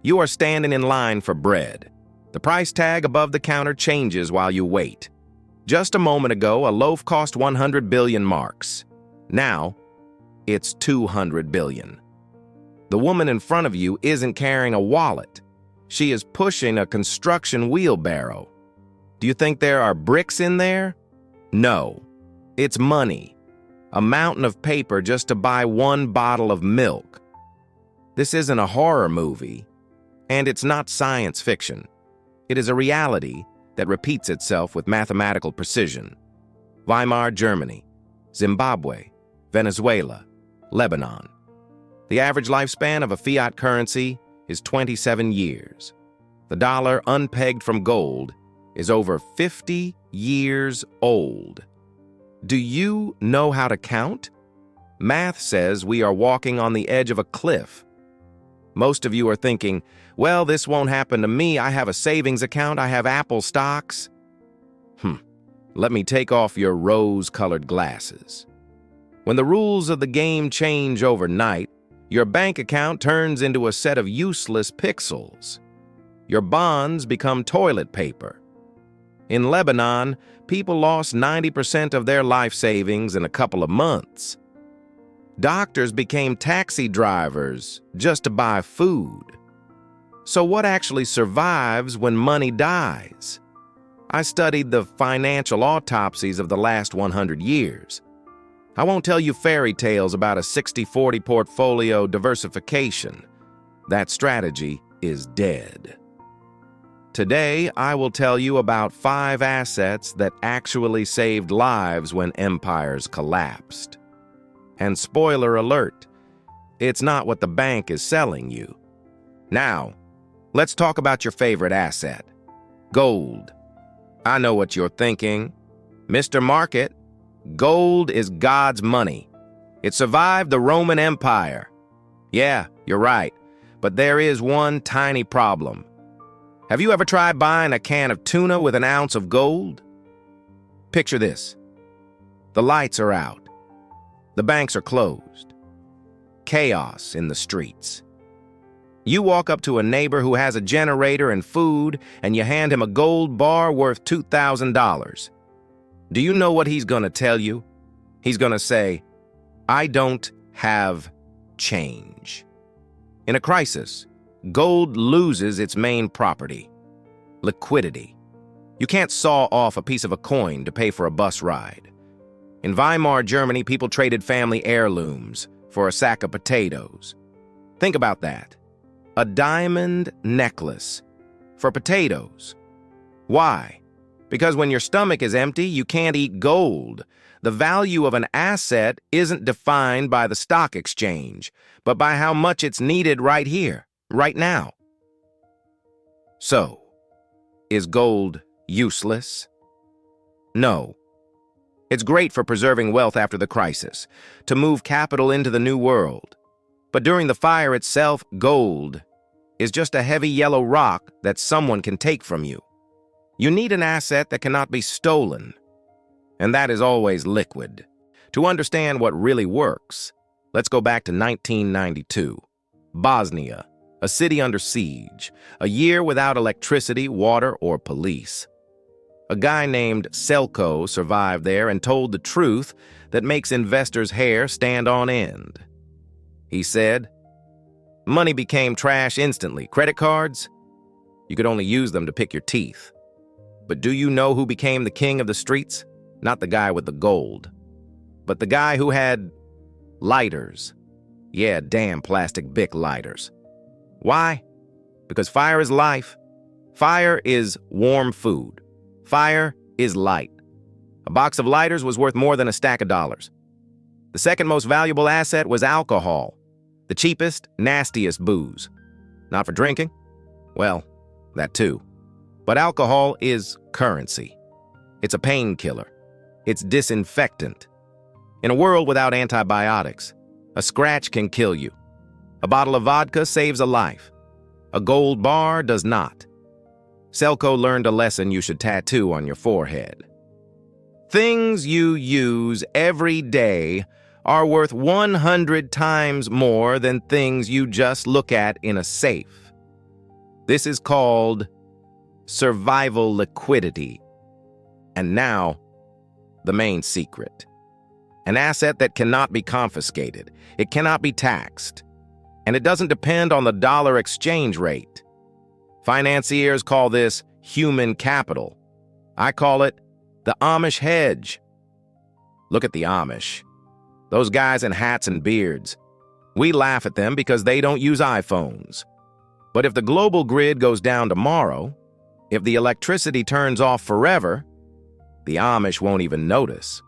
You are standing in line for bread. The price tag above the counter changes while you wait. Just a moment ago, a loaf cost 100 billion marks. Now, it's 200 billion. The woman in front of you isn't carrying a wallet. She is pushing a construction wheelbarrow. Do you think there are bricks in there? No. It's money. A mountain of paper just to buy one bottle of milk. This isn't a horror movie, and it's not science fiction. It is a reality that repeats itself with mathematical precision. Weimar Germany, Zimbabwe, Venezuela, Lebanon. The average lifespan of a fiat currency is 27 years. The dollar, unpegged from gold, is over 50 years old. Do you know how to count? Math says we are walking on the edge of a cliff. Most of you are thinking, well, this won't happen to me. I have a savings account. I have Apple stocks. Let me take off your rose-colored glasses. When the rules of the game change overnight, your bank account turns into a set of useless pixels. Your bonds become toilet paper. In Lebanon, people lost 90% of their life savings in a couple of months. Doctors became taxi drivers just to buy food. So what actually survives when money dies? I studied the financial autopsies of the last 100 years. I won't tell you fairy tales about a 60-40 portfolio diversification. That strategy is dead. Today, I will tell you about 5 assets that actually saved lives when empires collapsed. And spoiler alert, it's not what the bank is selling you. Now, let's talk about your favorite asset, gold. I know what you're thinking. Mr. Market, gold is God's money. It survived the Roman Empire. Yeah, you're right, but there is one tiny problem. Have you ever tried buying a can of tuna with an ounce of gold? Picture this. The lights are out. The banks are closed. Chaos in the streets. You walk up to a neighbor who has a generator and food, and you hand him a gold bar worth $2,000. Do you know what he's going to tell you? He's going to say, I don't have change. In a crisis, gold loses its main property, liquidity. You can't saw off a piece of a coin to pay for a bus ride. In Weimar Germany, people traded family heirlooms for a sack of potatoes. Think about that. A diamond necklace for potatoes. Why? Because when your stomach is empty, you can't eat gold. The value of an asset isn't defined by the stock exchange, but by how much it's needed right here, right now. So, is gold useless? No. It's great for preserving wealth after the crisis, to move capital into the new world. But during the fire itself, gold is just a heavy yellow rock that someone can take from you. You need an asset that cannot be stolen, and that is always liquid. To understand what really works, let's go back to 1992. Bosnia, a city under siege, a year without electricity, water, or police. A guy named Selco survived there and told the truth that makes investors' hair stand on end. He said, money became trash instantly. Credit cards? You could only use them to pick your teeth. But do you know who became the king of the streets? Not the guy with the gold, but the guy who had lighters. Yeah, damn plastic Bic lighters. Why? Because fire is life. Fire is warm food. Fire is light. A box of lighters was worth more than a stack of dollars. The second most valuable asset was alcohol. The cheapest, nastiest booze. Not for drinking? Well, that too. But alcohol is currency. It's a painkiller. It's disinfectant. In a world without antibiotics, a scratch can kill you. A bottle of vodka saves a life. A gold bar does not. Selco learned a lesson you should tattoo on your forehead. Things you use every day are worth 100 times more than things you just look at in a safe. This is called survival liquidity. And now, the main secret. An asset that cannot be confiscated. It cannot be taxed. And it doesn't depend on the dollar exchange rate. Financiers call this human capital. I call it the Amish Hedge. Look at the Amish. Those guys in hats and beards. We laugh at them because they don't use iPhones. But if the global grid goes down tomorrow, if the electricity turns off forever, the Amish won't even notice.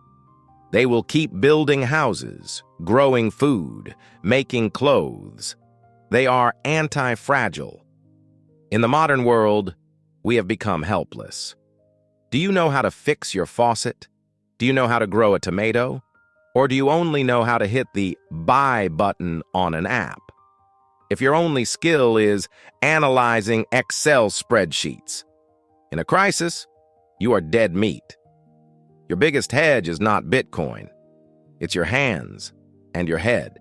They will keep building houses, growing food, making clothes. They are anti-fragile. In the modern world, we have become helpless. Do you know how to fix your faucet? Do you know how to grow a tomato? Or do you only know how to hit the buy button on an app? If your only skill is analyzing Excel spreadsheets, in a crisis, you are dead meat. Your biggest hedge is not Bitcoin. It's your hands and your head.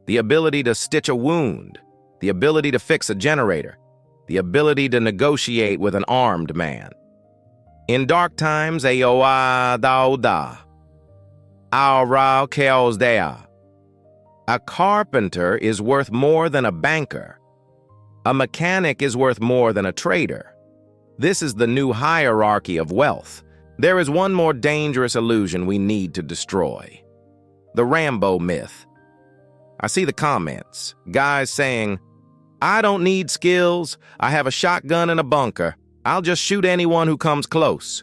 The ability to stitch a wound, the ability to fix a generator, the ability to negotiate with an armed man. In dark times, aoa dauda, aura chaos dea. A carpenter is worth more than a banker. A mechanic is worth more than a trader. This is the new hierarchy of wealth. There is one more dangerous illusion we need to destroy. The Rambo myth. I see the comments. Guys saying, I don't need skills. I have a shotgun and a bunker. I'll just shoot anyone who comes close.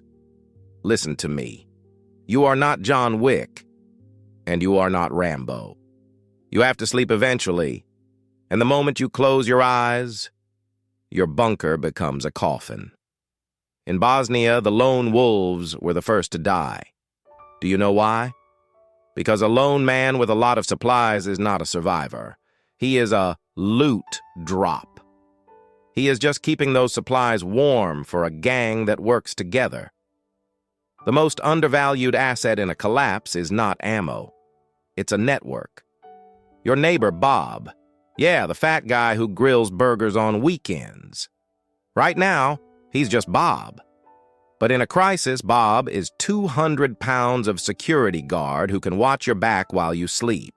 Listen to me. You are not John Wick, and you are not Rambo. You have to sleep eventually, and the moment you close your eyes, your bunker becomes a coffin. In Bosnia, the lone wolves were the first to die. Do you know why? Because a lone man with a lot of supplies is not a survivor. He is a loot drop. He is just keeping those supplies warm for a gang that works together. The most undervalued asset in a collapse is not ammo. It's a network. Your neighbor, Bob. Yeah, the fat guy who grills burgers on weekends. Right now, he's just Bob. But in a crisis, Bob is 200 pounds of security guard who can watch your back while you sleep.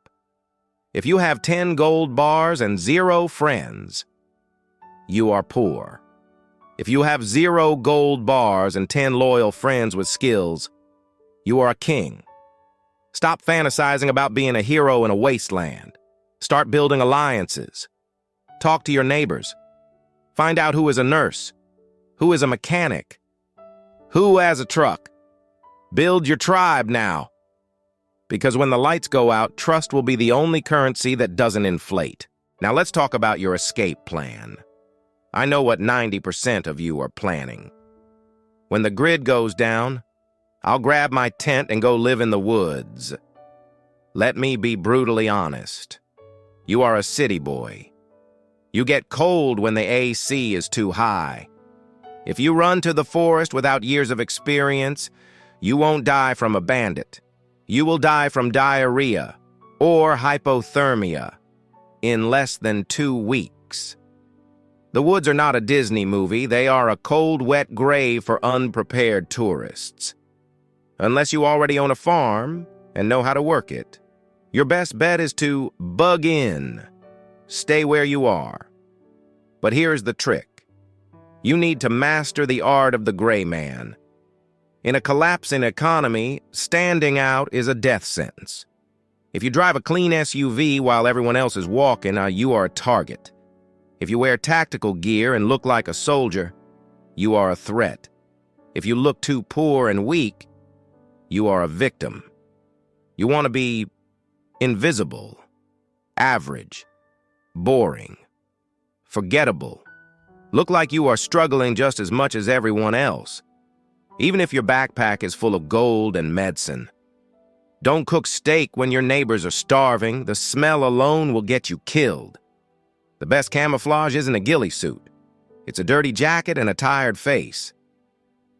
If you have 10 gold bars and 0 friends, you are poor. If you have 0 gold bars and 10 loyal friends with skills, you are a king. Stop fantasizing about being a hero in a wasteland. Start building alliances. Talk to your neighbors. Find out who is a nurse, who is a mechanic, who has a truck. Build your tribe now. Because when the lights go out, trust will be the only currency that doesn't inflate. Now let's talk about your escape plan. I know what 90% of you are planning. When the grid goes down, I'll grab my tent and go live in the woods. Let me be brutally honest. You are a city boy. You get cold when the AC is too high. If you run to the forest without years of experience, you won't die from a bandit. You will die from diarrhea or hypothermia in less than 2 weeks. The woods are not a Disney movie. They are a cold, wet grave for unprepared tourists. Unless you already own a farm and know how to work it, your best bet is to bug in. Stay where you are. But here's the trick. You need to master the art of the gray man. In a collapsing economy, standing out is a death sentence. If you drive a clean SUV while everyone else is walking, you are a target. If you wear tactical gear and look like a soldier, you are a threat. If you look too poor and weak, you are a victim. You want to be invisible, average, boring, forgettable. Look like you are struggling just as much as everyone else, even if your backpack is full of gold and medicine. Don't cook steak when your neighbors are starving. The smell alone will get you killed. The best camouflage isn't a ghillie suit. It's a dirty jacket and a tired face.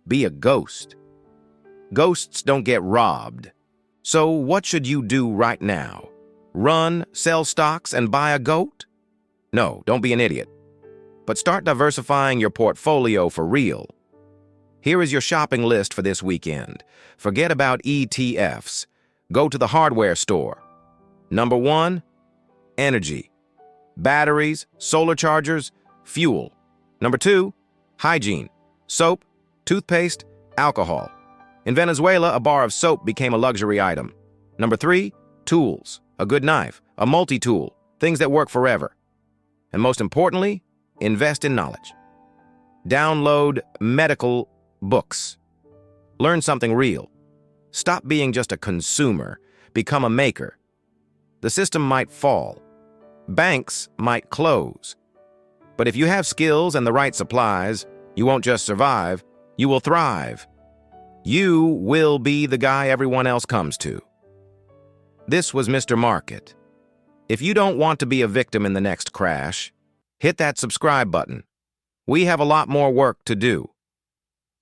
Be a ghost. Ghosts don't get robbed. So what should you do right now? Run, sell stocks, and buy a goat? No, don't be an idiot. But start diversifying your portfolio for real. Here is your shopping list for this weekend. Forget about ETFs. Go to the hardware store. Number 1, energy. Batteries, solar chargers, fuel. Number 2, hygiene. Soap, toothpaste, alcohol. In Venezuela, a bar of soap became a luxury item. Number 3, tools. A good knife, a multi-tool, things that work forever. And most importantly, invest in knowledge. Download medical books. Learn something real. Stop being just a consumer. Become a maker. The system might fall. Banks might close. But if you have skills and the right supplies, you won't just survive, you will thrive. You will be the guy everyone else comes to. This was Mr. Market. If you don't want to be a victim in the next crash, hit that subscribe button. We have a lot more work to do.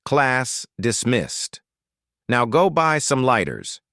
Class dismissed. Now go buy some lighters.